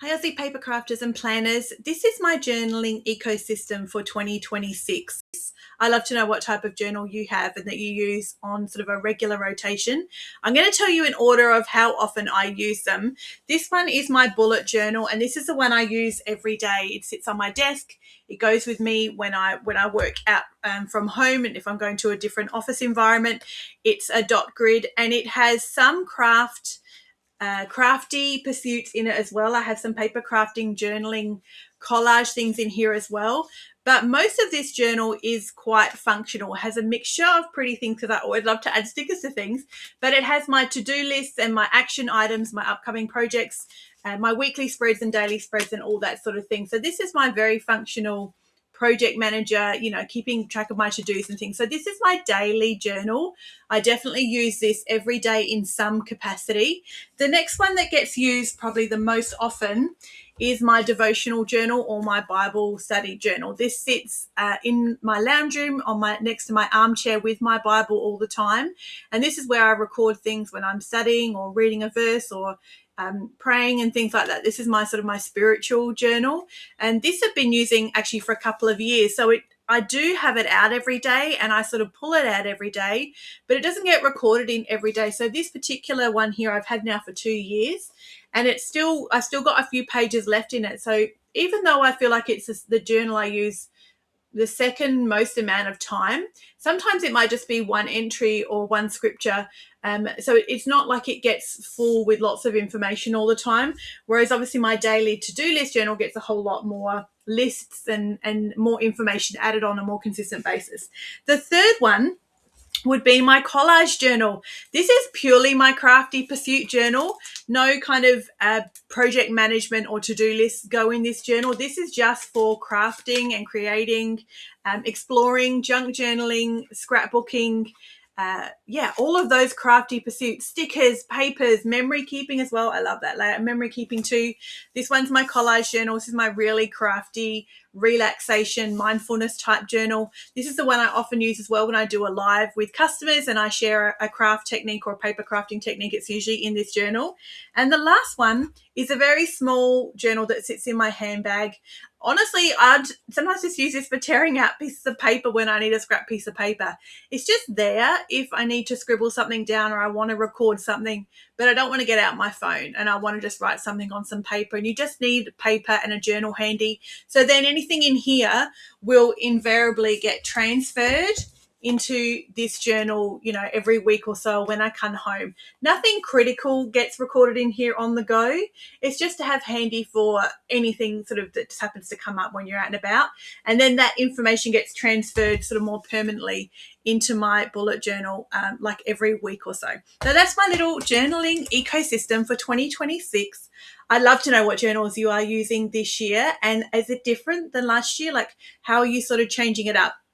Hi, Aussie paper crafters and planners. This is my journaling ecosystem for 2026. I love to know what type of journal you have and that you use on sort of a regular rotation. I'm going to tell you in order of how often I use them. This one is my bullet journal, and this is the one I use every day. It sits on my desk. It goes with me when I work out from home, and if I'm going to a different office environment. It's a dot grid, and it has some crafty pursuits in it as well. I have some paper crafting, journaling, collage things in here as well. But most of this journal is quite functional. It has a mixture of pretty things because I always love to add stickers to things. But it has my to-do lists and my action items, my upcoming projects, my weekly spreads and daily spreads and all that sort of thing. So this is my very functional project manager, keeping track of my to-dos and things. So this is my daily journal. I definitely use this every day in some capacity. The next one that gets used probably the most often is my devotional journal or my Bible study journal. This sits in my lounge room next to my armchair with my Bible all the time. And this is where I record things when I'm studying or reading a verse or praying and things like that. This is my sort of my spiritual journal. And this I've been using actually for a couple of years. So I do have it out every day and I sort of pull it out every day, but it doesn't get recorded in every day. So this particular one here I've had now for 2 years, and I've still got a few pages left in it. So even though I feel like it's the journal I use the second most amount of time, sometimes it might just be one entry or one scripture. So it's not like it gets full with lots of information all the time. Whereas obviously my daily to-do list journal gets a whole lot more lists and more information added on a more consistent basis. The third one would be my collage journal. This is purely my crafty pursuit journal. No kind of project management or to-do lists go in this journal. This is just for crafting and creating, exploring, junk journaling, scrapbooking, all of those crafty pursuits, stickers, papers, memory keeping as well. I love that layout, memory keeping too. This one's my collage journal. This is my really crafty, relaxation, mindfulness type journal. This is the one I often use as well when I do a live with customers and I share a craft technique or a paper crafting technique. It's usually in this journal. And the last one is a very small journal that sits in my handbag. Honestly, I'd sometimes just use this for tearing out pieces of paper when I need a scrap piece of paper. It's just there if I need to scribble something down or I want to record something, but I don't want to get out my phone and I want to just write something on some paper. And you just need paper and a journal handy. So then anything in here will invariably get transferred into this journal, every week or so when I come home. Nothing critical gets recorded in here on the go. It's just to have handy for anything sort of that just happens to come up when you're out and about. And then that information gets transferred sort of more permanently into my bullet journal like every week or so. So that's my little journaling ecosystem for 2026. I'd love to know what journals you are using this year, and is it different than last year? Like, how are you sort of changing it up?